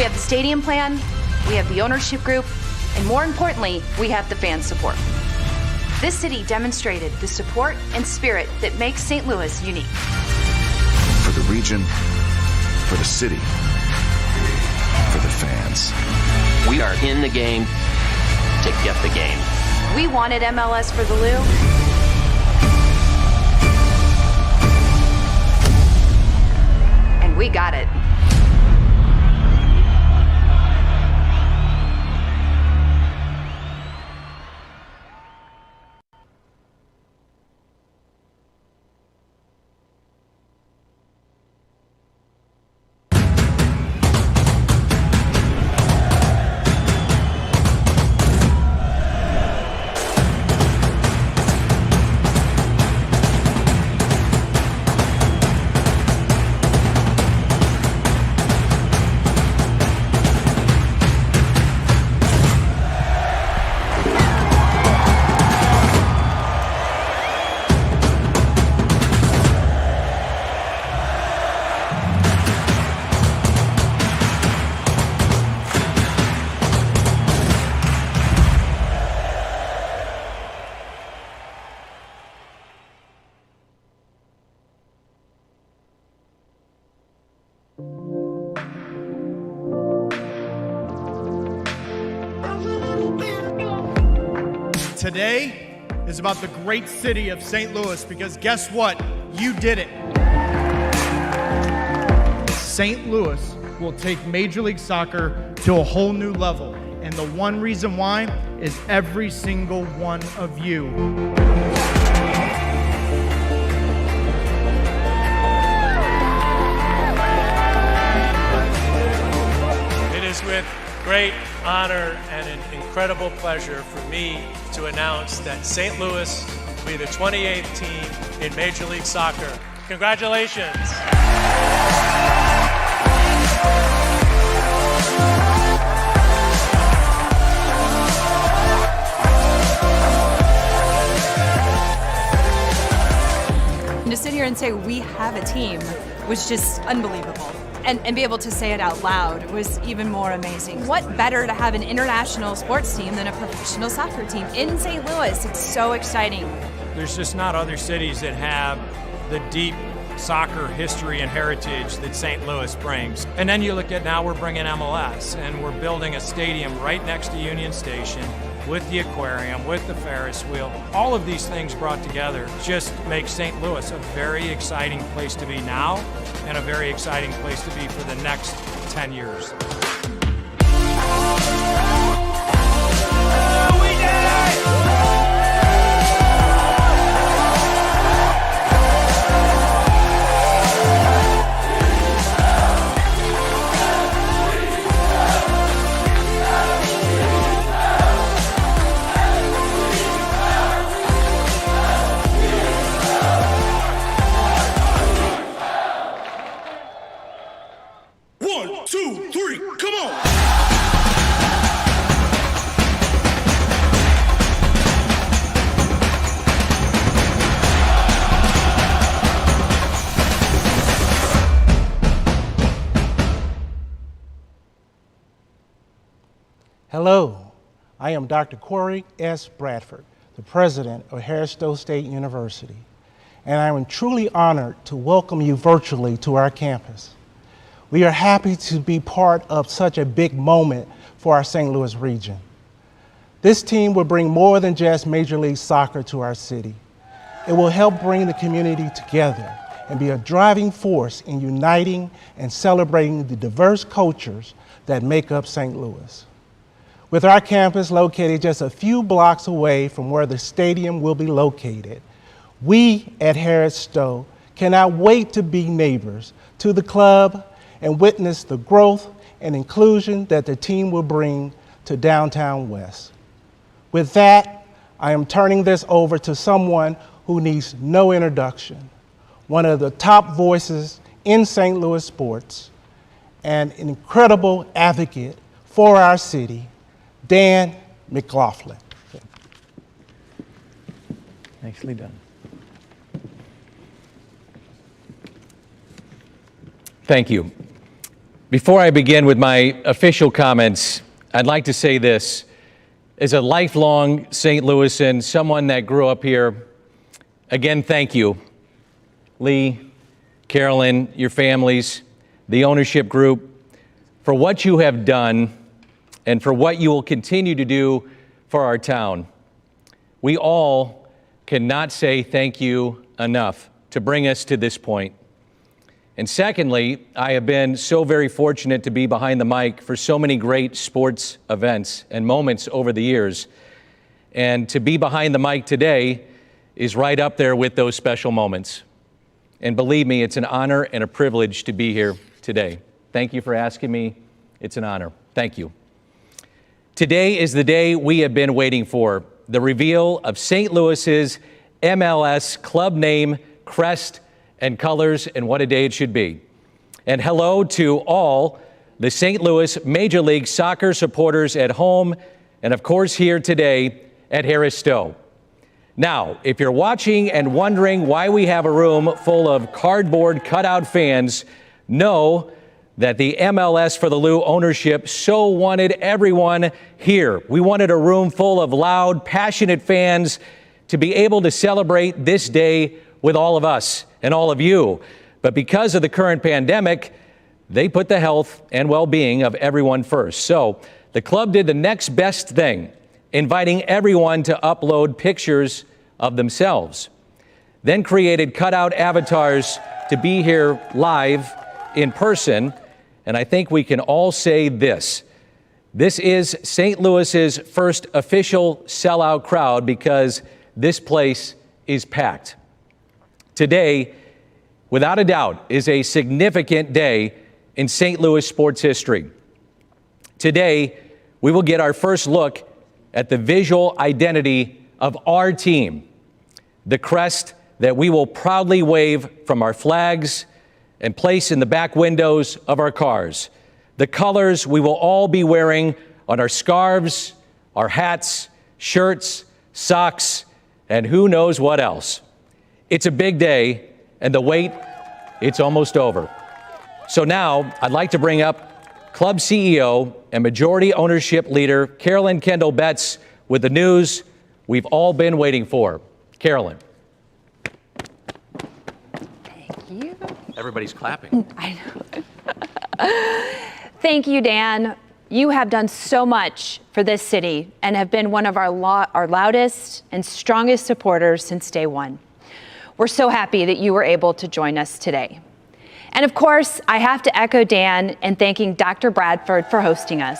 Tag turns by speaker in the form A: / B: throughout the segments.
A: We have the stadium plan, we have the ownership group, and more importantly, we have the fan support. This city demonstrated the support and spirit that makes St. Louis unique.
B: For the region, for the city, for the fans.
C: We are in the game to get the game.
A: We wanted MLS for the Lou. And we got it.
D: Today is about the great city of St. Louis, because guess what? You did it. St. Louis will take Major League Soccer to a whole new level. And the one reason why is every single one of you.
E: It is with great honor and an incredible pleasure for me to announce that St. Louis will be the 28th team in Major League Soccer. Congratulations.
F: And to sit here and say we have a team was just unbelievable. And be able to say it out loud was even more amazing. What better to have an international sports team than a professional soccer team in St. Louis? It's so exciting.
G: There's just not other cities that have the deep soccer history and heritage that St. Louis brings. And then you look at now we're bringing MLS, and we're building a stadium right next to Union Station with the aquarium, with the Ferris wheel. All of these things brought together just make St. Louis a very exciting place to be now and a very exciting place to be for the next 10 years.
H: Hello, I am Dr. Corey S. Bradford, the president of Harris-Stowe State University, and I am truly honored to welcome you virtually to our campus. We are happy to be part of such a big moment for our St. Louis region. This team will bring more than just Major League Soccer to our city. It will help bring the community together and be a driving force in uniting and celebrating the diverse cultures that make up St. Louis. With our campus located just a few blocks away from where the stadium will be located, we at Harris-Stowe cannot wait to be neighbors to the club and witness the growth and inclusion that the team will bring to downtown West. With that, I am turning this over to someone who needs no introduction, one of the top voices in St. Louis sports, and an incredible advocate for our city, Dan McLaughlin.
I: Nicely done. Thank you. Before I begin with my official comments, I'd like to say this. As a lifelong St. Louisan, someone that grew up here, again, thank you. Lee, Carolyn, your families, the ownership group, for what you have done and for what you will continue to do for our town. We all cannot say thank you enough to bring us to this point. And secondly, I have been so very fortunate to be behind the mic for so many great sports events and moments over the years. And to be behind the mic today is right up there with those special moments. And believe me, it's an honor and a privilege to be here today. Thank you for asking me. It's an honor. Thank you. Today is the day we have been waiting for, the reveal of St. Louis's MLS club name, crest, and colors, and what a day it should be. And hello to all the St. Louis Major League Soccer supporters at home, and of course here today at Harris Stowe. Now, if you're watching and wondering why we have a room full of cardboard cutout fans, know that the MLS for the Lou ownership so wanted everyone here. We wanted a room full of loud, passionate fans to be able to celebrate this day with all of us and all of you. But because of the current pandemic, they put the health and well-being of everyone first. So the club did the next best thing, inviting everyone to upload pictures of themselves, then created cutout avatars to be here live in person. And I think we can all say this. This is St. Louis's first official sellout crowd because this place is packed. Today, without a doubt, is a significant day in St. Louis sports history. Today, we will get our first look at the visual identity of our team, the crest that we will proudly wave from our flags and place in the back windows of our cars, the colors we will all be wearing on our scarves, our hats, shirts, socks, and who knows what else. It's a big day, and the wait, it's almost over. So now, I'd like to bring up Club CEO and majority ownership leader, Carolyn Kendall Betts, with the news we've all been waiting for. Carolyn.
J: Thank you.
C: Everybody's clapping.
J: I know. Thank you, Dan. You have done so much for this city and have been one of our loudest and strongest supporters since day one. We're so happy that you were able to join us today. And of course, I have to echo Dan in thanking Dr. Bradford for hosting us.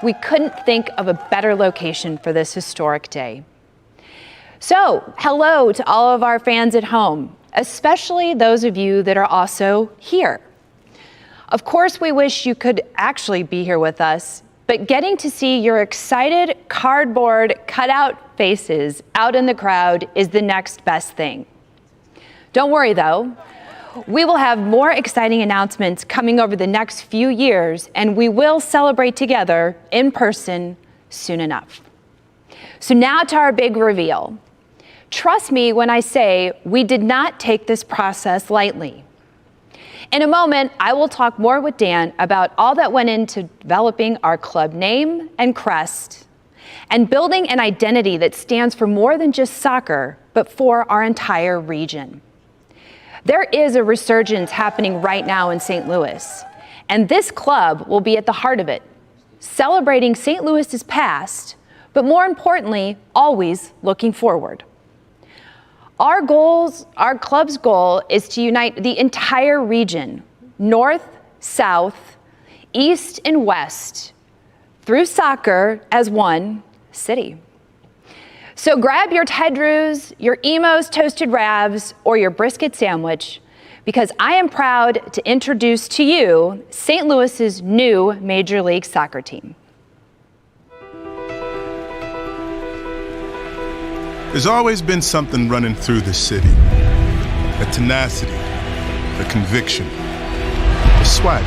J: We couldn't think of a better location for this historic day. So, hello to all of our fans at home, especially those of you that are also here. Of course, we wish you could actually be here with us, but getting to see your excited cardboard cutout faces out in the crowd is the next best thing. Don't worry though, we will have more exciting announcements coming over the next few years, and we will celebrate together in person soon enough. So now to our big reveal. Trust me when I say we did not take this process lightly. In a moment, I will talk more with Dan about all that went into developing our club name and crest, and building an identity that stands for more than just soccer, but for our entire region. There is a resurgence happening right now in St. Louis, and this club will be at the heart of it, celebrating St. Louis's past, but more importantly, always looking forward. Our club's goal is to unite the entire region, north, south, east, and west, through soccer as one city. So grab your Ted Drews, your Emo's Toasted Ravs, or your brisket sandwich, because I am proud to introduce to you St. Louis's new Major League Soccer team.
K: There's always been something running through the city. A tenacity, a conviction, a swagger.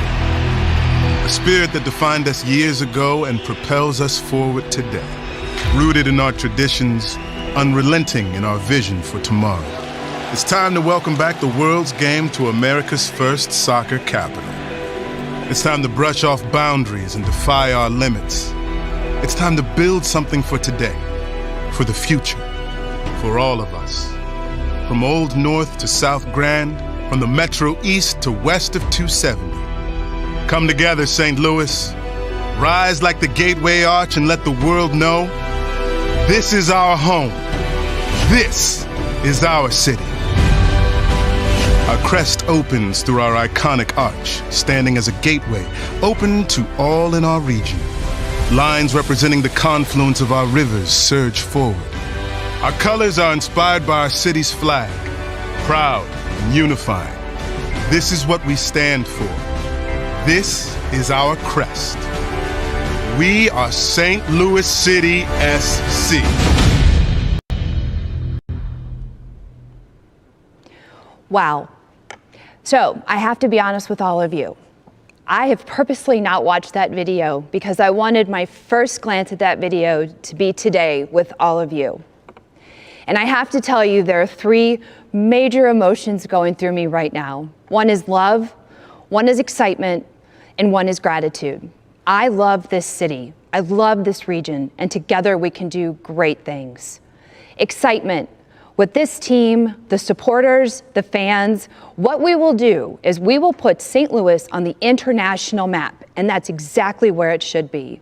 K: A spirit that defined us years ago and propels us forward today. Rooted in our traditions, unrelenting in our vision for tomorrow. It's time to welcome back the world's game to America's first soccer capital. It's time to brush off boundaries and defy our limits. It's time to build something for today, for the future, for all of us. From Old North to South Grand, from the Metro East to west of 270. Come together, St. Louis. Rise like the Gateway Arch and let the world know this is our home. This is our city. Our crest opens through our iconic arch, standing as a gateway, open to all in our region. Lines representing the confluence of our rivers surge forward. Our colors are inspired by our city's flag, proud and unifying. This is what we stand for. This is our crest. We are St. Louis City SC.
J: Wow. So I have to be honest with all of you. I have purposely not watched that video because I wanted my first glance at that video to be today with all of you. And I have to tell you, there are three major emotions going through me right now. One is love, one is excitement, and one is gratitude. I love this city, I love this region, and together we can do great things. Excitement. With this team, the supporters, the fans, what we will do is we will put St. Louis on the international map, and that's exactly where it should be.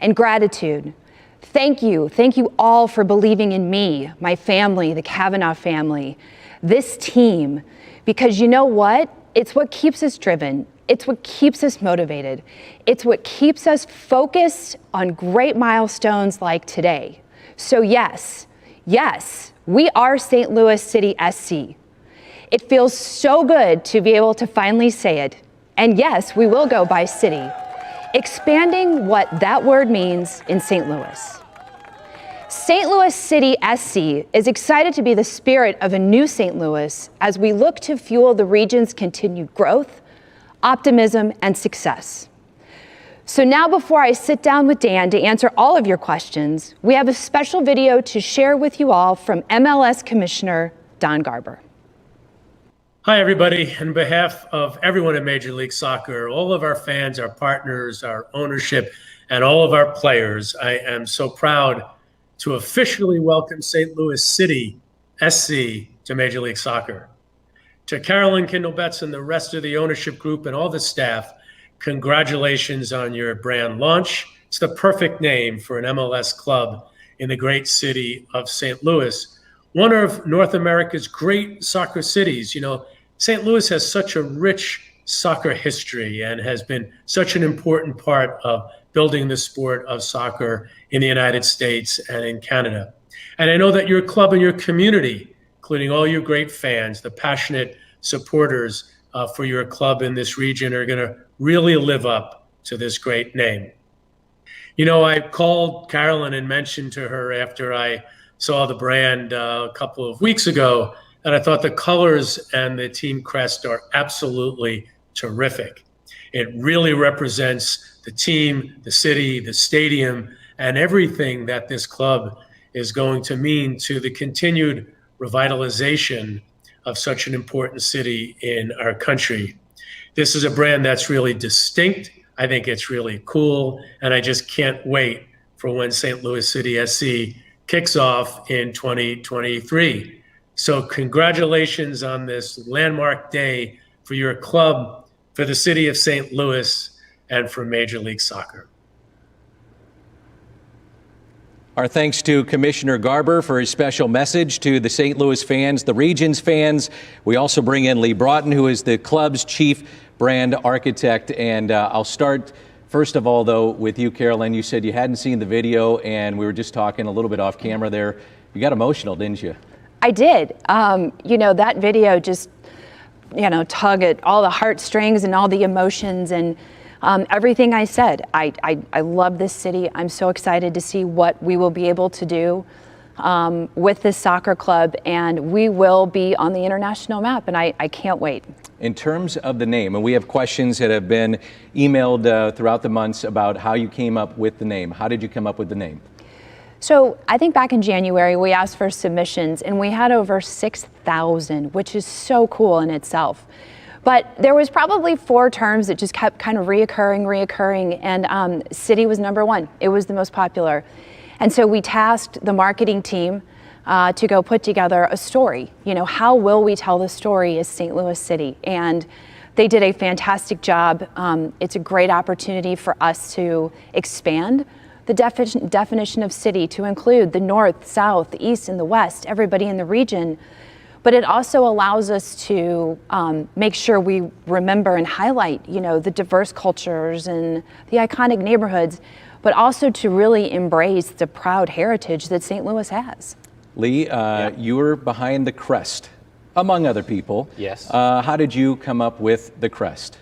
J: And gratitude. Thank you all for believing in me, my family, the Kavanaugh family, this team, because you know what? It's what keeps us driven. It's what keeps us motivated. It's what keeps us focused on great milestones like today. So yes, we are St. Louis City SC. It feels so good to be able to finally say it. And yes, we will go by city, expanding what that word means in St. Louis. St. Louis City SC is excited to be the spirit of a new St. Louis as we look to fuel the region's continued growth, optimism, and success. So now, before I sit down with Dan to answer all of your questions, we have a special video to share with you all from MLS Commissioner Don Garber.
L: Hi, everybody. On behalf of everyone in Major League Soccer, all of our fans, our partners, our ownership, and all of our players, I am so proud to officially welcome St. Louis City SC to Major League Soccer. To Carolyn Kindle-Betts and the rest of the ownership group and all the staff, congratulations on your brand launch. It's the perfect name for an MLS club in the great city of St. Louis, one of North America's great soccer cities. You know, St. Louis has such a rich soccer history and has been such an important part of building the sport of soccer in the United States and in Canada. And I know that your club and your community, including all your great fans, the passionate supporters for your club in this region, are going to really live up to this great name. You know, I called Carolyn and mentioned to her after I saw the brand a couple of weeks ago that I thought the colors and the team crest are absolutely terrific. It really represents the team, the city, the stadium, and everything that this club is going to mean to the continued revitalization of such an important city in our country. This is a brand that's really distinct. I think it's really cool, and I just can't wait for when St. Louis City SC kicks off in 2023. So congratulations on this landmark day for your club, for the city of St. Louis, and for Major League Soccer.
I: Our thanks to Commissioner Garber for his special message to the St. Louis fans, the region's fans. We also bring in Lee Broughton, who is the club's chief brand architect. And I'll start, first of all, though, with you, Carolyn. You said you hadn't seen the video, and we were just talking a little bit off camera there. You got emotional, didn't you?
J: I did. You know, that video just, you know, tug at all the heartstrings and all the emotions and everything I said. I love this city. I'm so excited to see what we will be able to do with this soccer club, and we will be on the international map, and I can't wait.
I: In terms of the name, and we have questions that have been emailed throughout the months about how you came up with the name. How did you come up with the name?
J: So I think back in January, we asked for submissions, and we had over 6,000, which is so cool in itself. But there was probably 4 terms that just kept kind of reoccurring, and city was number 1. It was the most popular. And so we tasked the marketing team to go put together a story. You know, how will we tell the story as St. Louis City? And they did a fantastic job. It's a great opportunity for us to expand the definition of city to include the north, south, the east, and the west, everybody in the region. But it also allows us to make sure we remember and highlight, you know, the diverse cultures and the iconic neighborhoods, but also to really embrace the proud heritage that St. Louis has.
I: Lee, you were behind the crest, among other people.
C: Yes.
I: How did you come up with the crest?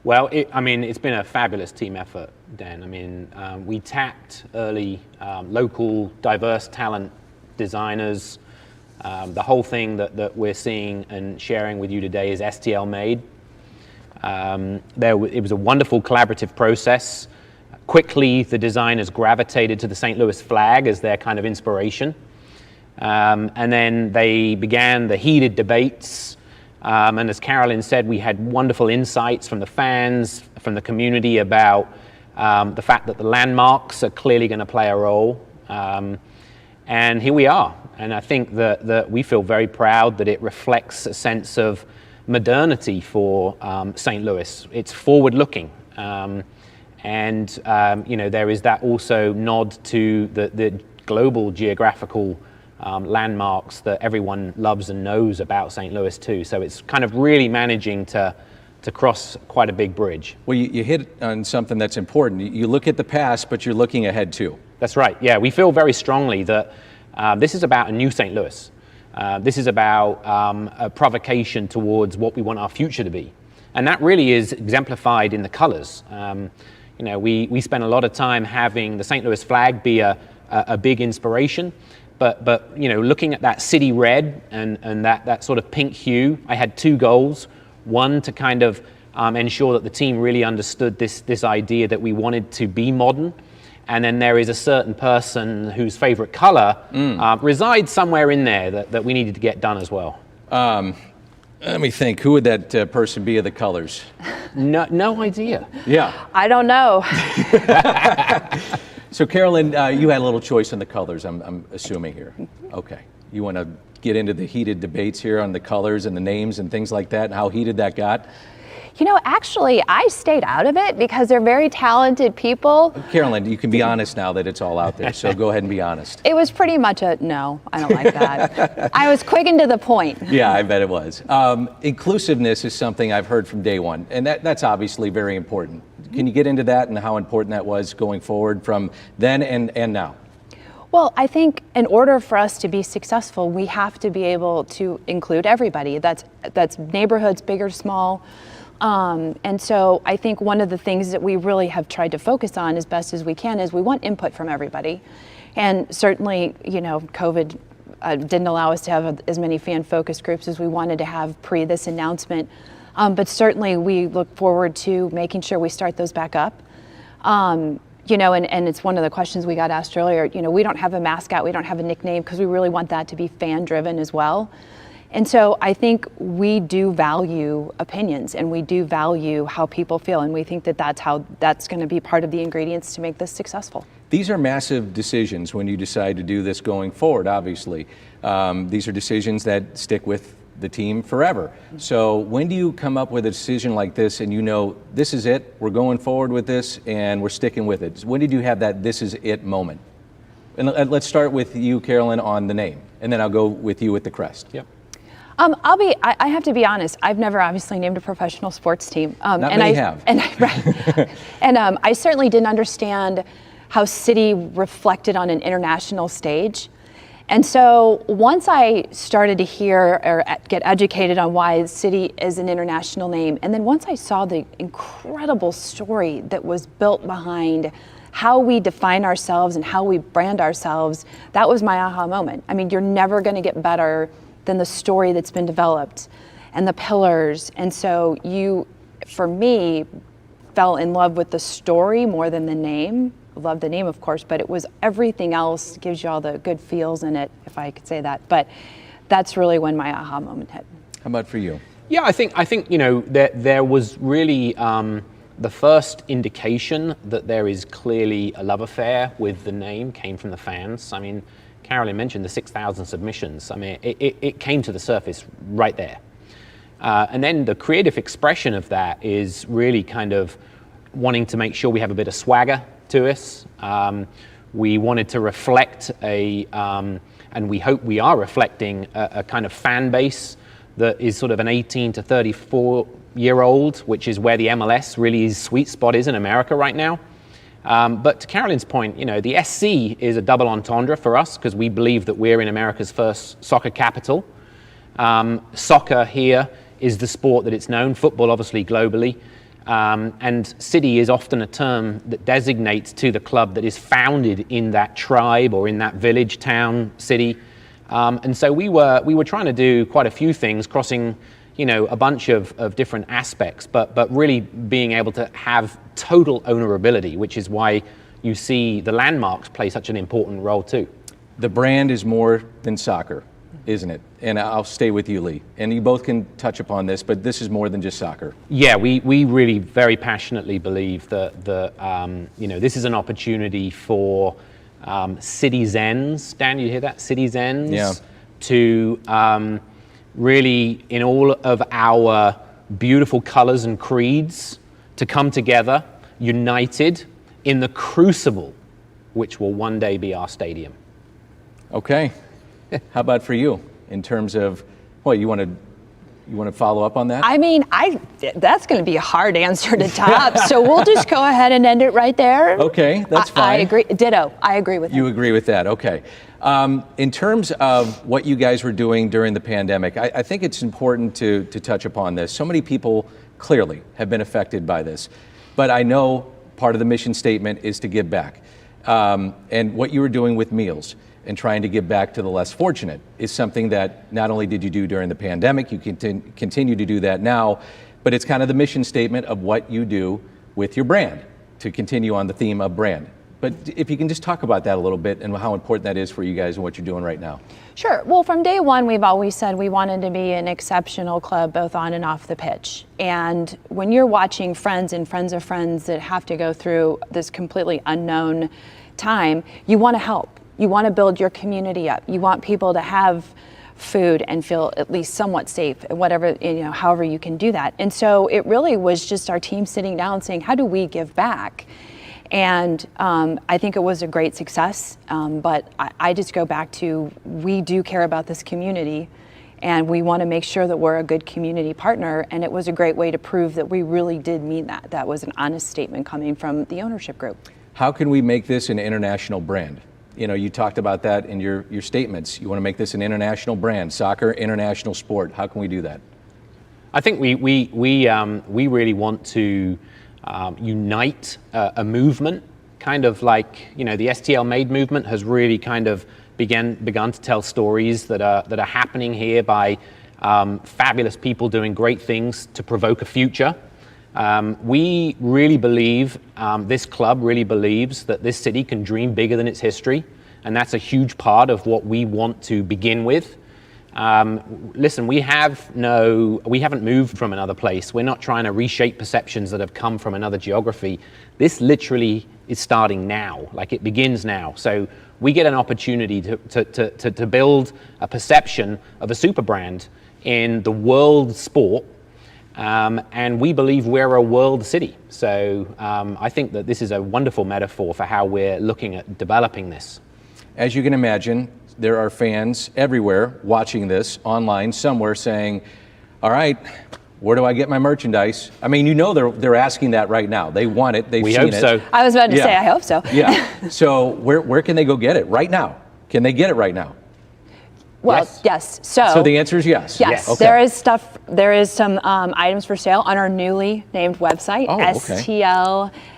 C: Well, it's been a fabulous team effort, Dan. I mean, we tapped early local, diverse talent designers. The whole thing that we're seeing and sharing with you today is STL made. It was a wonderful collaborative process. Quickly, the designers gravitated to the St. Louis flag as their kind of inspiration. And then they began the heated debates. And as Carolyn said, we had wonderful insights from the fans, from the community about the fact that the landmarks are clearly going to play a role. And here we are. And I think that we feel very proud that it reflects a sense of modernity for St. Louis. It's forward-looking. And there is that also nod to the global geographical landmarks that everyone loves and knows about St. Louis too. So it's kind of really managing to cross quite a big bridge.
I: Well, you hit on something that's important. You look at the past, but you're looking ahead too.
C: That's right. Yeah, we feel very strongly that this is about a new St. Louis. This is about a provocation towards what we want our future to be. And that really is exemplified in the colors. We spent a lot of time having the St. Louis flag be a big inspiration. But looking at that city red and that sort of pink hue, I had 2 goals. One, to kind of ensure that the team really understood this idea that we wanted to be modern. And then there is a certain person whose favorite color resides somewhere in there that we needed to get done as well.
I: Let me think. Who would that person be of the colors?
C: No idea.
I: Yeah.
J: I don't know.
I: So Carolyn, you had a little choice in the colors, I'm assuming here. Okay. You want to get into the heated debates here on the colors and the names and things like that, and how heated that got?
J: You know, actually, I stayed out of it because they're very talented people.
I: Carolyn, you can be honest now that it's all out there, so go ahead and be honest.
J: It was pretty much a no, I don't like that. I was quick and to the point.
I: Yeah, I bet it was. Inclusiveness is something I've heard from day one, and that's obviously very important. Can you get into that and how important that was going forward from then and now?
J: Well, I think in order for us to be successful, we have to be able to include everybody. That's neighborhoods, big or small. And so I think one of the things that we really have tried to focus on as best as we can is we want input from everybody. And certainly, COVID didn't allow us to have as many fan focus groups as we wanted to have pre this announcement. But certainly we look forward to making sure we start those back up. And it's one of the questions we got asked earlier. We don't have a mascot, we don't have a nickname because we really want that to be fan driven as well. And so I think we do value opinions and we do value how people feel, and we think that that's going to be part of the ingredients to make this successful.
I: These are massive decisions when you decide to do this going forward, obviously. These are decisions that stick with the team forever. So when do you come up with a decision like this and this is it, we're going forward with this and we're sticking with it? When did you have that this is it moment? And let's start with you, Carolyn, on the name, and then I'll go with you with the crest.
C: Yep.
J: I have to be honest. I've never obviously named a professional sports team.
I: Not many have.
J: And I certainly didn't understand how city reflected on an international stage. And so once I started to hear or get educated on why city is an international name, and then once I saw the incredible story that was built behind how we define ourselves and how we brand ourselves, that was my aha moment. I mean, you're never going to get better than the story that's been developed and the pillars. And so for me, fell in love with the story more than the name. Love the name, of course, but it was everything else gives you all the good feels in it, if I could say that. But that's really when my aha moment hit.
I: How about for you?
C: Yeah, I think there was really the first indication that there is clearly a love affair with the name came from the fans. I mean, Carolyn mentioned the 6,000 submissions. I mean, it came to the surface right there. And then the creative expression of that is really kind of wanting to make sure we have a bit of swagger to us. We wanted to reflect and we hope we are reflecting a kind of fan base that is sort of an 18 to 34-year-old, which is where the MLS really sweet spot is in America right now. But to Carolyn's point, the SC is a double entendre for us because we believe that we're in America's first soccer capital. Soccer here is the sport that it's known, football obviously globally. And city is often a term that designates to the club that is founded in that tribe or in that village, town, city. And so we were trying to do quite a few things, crossing a bunch of different aspects, but really being able to have total ownerability, which is why you see the landmarks play such an important role too.
I: The brand is more than soccer, isn't it? And I'll stay with you, Lee. And you both can touch upon this, but this is more than just soccer.
C: Yeah, we really very passionately believe that this is an opportunity for citizens. Dan, you hear that? Citizens.
I: Yeah.
C: To really, in all of our beautiful colors and creeds, to come together, united in the crucible, which will one day be our stadium.
I: Okay. How about for you in terms of, you want to follow up on that?
J: I mean, that's going to be a hard answer to top, so we'll just go ahead and end it right there.
I: Okay, that's fine.
J: I agree. Ditto. I agree with
I: you. You agree with that? Okay. In terms of what you guys were doing during the pandemic, I think it's important to touch upon this. So many people clearly have been affected by this, but I know part of the mission statement is to give back. And what you were doing with meals and trying to give back to the less fortunate is something that not only did you do during the pandemic, you continue to do that now, but it's kind of the mission statement of what you do with your brand, to continue on the theme of brand. But if you can just talk about that a little bit and how important that is for you guys and what you're doing right now.
J: Sure. Well, from day one, we've always said we wanted to be an exceptional club both on and off the pitch. And when you're watching friends and friends of friends that have to go through this completely unknown time, you want to help. You want to build your community up. You want people to have food and feel at least somewhat safe, whatever, however you can do that. And so it really was just our team sitting down saying, how do we give back? And I think it was a great success, but I just go back to, we do care about this community and we want to make sure that we're a good community partner, and it was a great way to prove that we really did mean that. That was an honest statement coming from the ownership group.
I: How can we make this an international brand? You talked about that in your statements. You want to make this an international brand, soccer, international sport. How can we do that?
C: I think we really want to unite a movement, kind of like the STL Made movement has really kind of begun to tell stories that are happening here by fabulous people doing great things to provoke a future. We really believe, this club really believes that this city can dream bigger than its history, and that's a huge part of what we want to begin with. Listen, we haven't moved from another place. We're not trying to reshape perceptions that have come from another geography. This literally is starting now, like it begins now. So we get an opportunity to build a perception of a super brand in the world sport. And we believe we're a world city. So I think that this is a wonderful metaphor for how we're looking at developing this.
I: As you can imagine, there are fans everywhere watching this online somewhere saying, all right, where do I get my merchandise? I mean, they're asking that right now. They want it. They've seen it. We hope so.
J: I was about to say, I hope so.
I: Yeah. So where can they go get it right now? Can they get it right now?
J: Well, yes. So
I: the answer is yes.
J: Yes.
I: Okay.
J: There is some items for sale on our newly named website,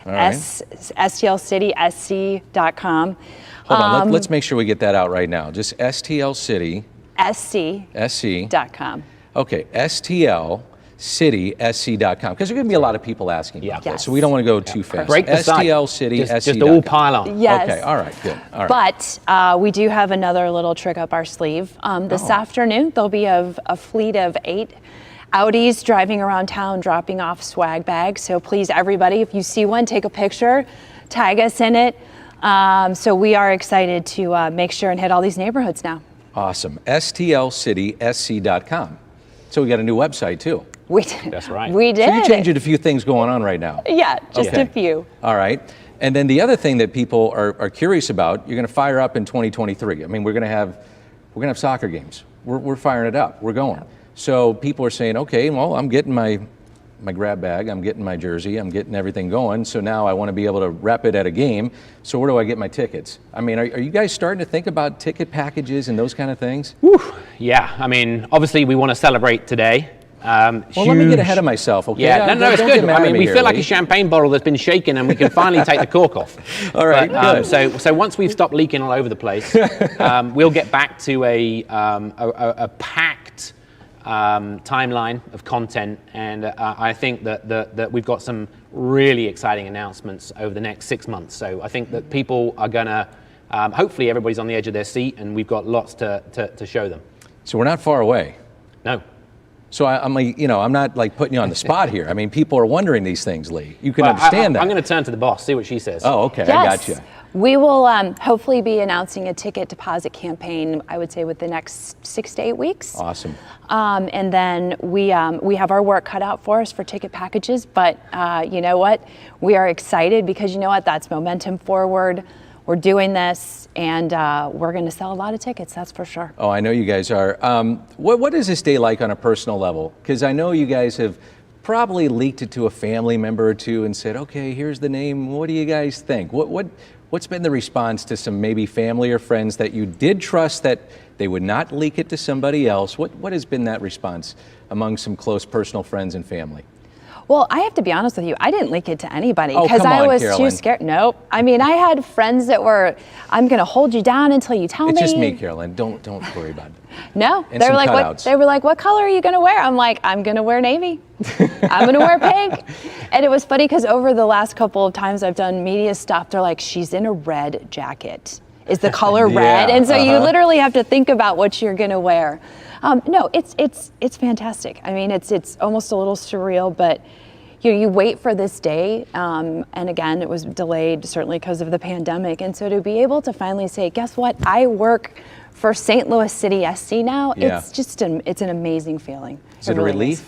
J: stlcitysc.com.
I: Hold on, let's make sure we get that out right now. Just stlcitysc.com. Okay, stlcitysc.com. Because there are going to be a lot of people asking about this, so we don't want to go too fast.
C: Break the site.
I: stlcitysc.com.
C: Just all pile on.
J: Yes.
I: Okay, all right, good. All right.
J: But we do have another little trick up our sleeve. This afternoon, there'll be a fleet of 8 Audis driving around town dropping off swag bags. So please, everybody, if you see one, take a picture, tag us in it. So we are excited to make sure and hit all these neighborhoods now.
I: Awesome. STLCitySC.com. So we got a new website too.
J: We did.
C: That's right.
J: We did.
I: So you changed a few things going on right now.
J: Yeah, just a few.
I: All right. And then the other thing that people are curious about, you're going to fire up in 2023. I mean, we're going to have soccer games. We're firing it up. We're going. So people are saying, okay, well, I'm getting my grab bag, I'm getting my jersey, I'm getting everything going. So now I want to be able to rep it at a game. So where do I get my tickets? I mean, are you guys starting to think about ticket packages and those kind of things?
C: Whew. Yeah, I mean, obviously we want to celebrate today.
I: Well, let me get ahead of myself, okay?
C: Yeah, no, it's good. I mean, we feel like
I: Lee.
C: a champagne bottle that's been shaken, and we can finally take the cork off.
I: All right,
C: but, so once we've stopped leaking all over the place, we'll get back to a packed timeline of content, and I think that we've got some really exciting announcements over the next 6 months. So I think that people are gonna, hopefully everybody's on the edge of their seat, and we've got lots to show them.
I: So we're not far away.
C: No.
I: So I'm like, I'm not like putting you on the spot here. I mean, people are wondering these things, Lee. You can understand that.
C: I'm going to turn to the boss, see what she says.
I: Oh, okay,
J: Yes.
I: I got you.
J: We will hopefully be announcing a ticket deposit campaign, I would say, with the next 6 to 8 weeks.
I: Awesome.
J: And then we have our work cut out for us for ticket packages, but you know what? We are excited because you know what? That's momentum forward. We're doing this, and we're going to sell a lot of tickets, that's for sure.
I: Oh, I know you guys are. What is this day like on a personal level? Because I know you guys have probably leaked it to a family member or two and said, okay, here's the name. What do you guys think? What's been the response to some maybe family or friends that you did trust that they would not leak it to somebody else? What has been that response among some close personal friends and family?
J: Well, I have to be honest with you. I didn't leak it to anybody
I: Oh,
J: because
I: come
J: I
I: on,
J: was
I: Carolyn.
J: too scared. Nope. I mean, I had friends that were, I'm going to hold you down until you tell
I: It's
J: me.
I: just me, Carolyn. Don't worry about it.
J: No,
I: And
J: they were
I: some
J: like,
I: cutouts.
J: they were like, what color are you going to wear? I'm like, I'm going to wear navy. I'm going to wear pink. And it was funny because over the last couple of times I've done media stuff, they're like, she's in a red jacket. Is the color red?
I: Yeah,
J: And so you literally have to think about what you're going to wear. No, it's fantastic. I mean, it's almost a little surreal, but you wait for this day, and again, it was delayed certainly because of the pandemic. And so to be able to finally say, guess what? I work for St. Louis City SC now.
I: Yeah.
J: It's just it's an amazing feeling.
I: Is it a
J: really
I: relief?
J: is.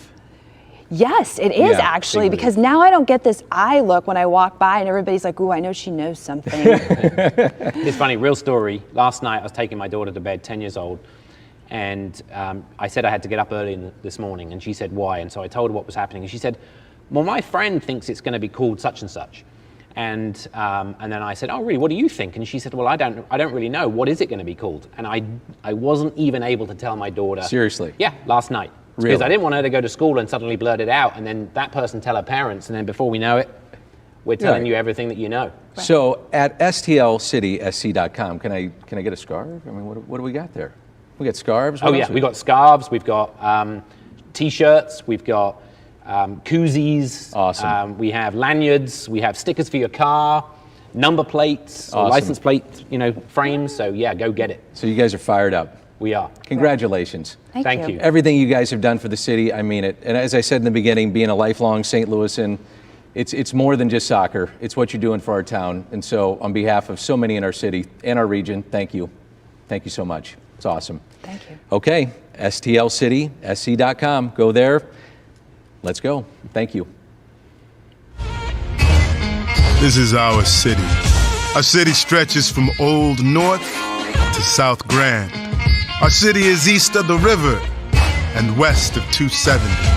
J: Yes, it is
I: Yeah,
J: actually,
I: big
J: because now I don't get this eye look when I walk by and everybody's like, ooh, I know she knows something.
C: It's funny, real story. Last night I was taking my daughter to bed, 10 years old, and I said I had to get up early this morning, and she said, why? And so I told her what was happening, and she said, well, my friend thinks it's going to be called such and such. And then I said, oh, really, what do you think? And she said, well, I don't really know. What is it going to be called? And I wasn't even able to tell my daughter.
I: Seriously?
C: Yeah, last night.
I: Really?
C: Because I didn't want her to go to school and suddenly blurt it out, and then that person tell her parents, and then before we know it, we're telling you everything that you know.
I: So at STLCitySC.com, can I get a scarf? I mean, what do we got there? We got scarves? What
C: Oh, yeah,
I: else?
C: we got scarves, we've got T-shirts, we've got koozies.
I: Awesome.
C: We have lanyards, we have stickers for your car, number plates, or
I: Awesome.
C: license plate, frames. So yeah, go get it.
I: So you guys are fired up.
C: We are.
I: Congratulations.
C: Thank you.
I: Everything you guys have done for the city, I mean it. And as I said in the beginning, being a lifelong St. Louisan, it's more than just soccer. It's what you're doing for our town. And so on behalf of so many in our city and our region, thank you. Thank you so much. It's awesome.
J: Thank you.
I: Okay, STLCitySC.com. Go there. Let's go. Thank you.
K: This is our city. Our city stretches from Old North to South Grand. Our city is east of the river and west of 270.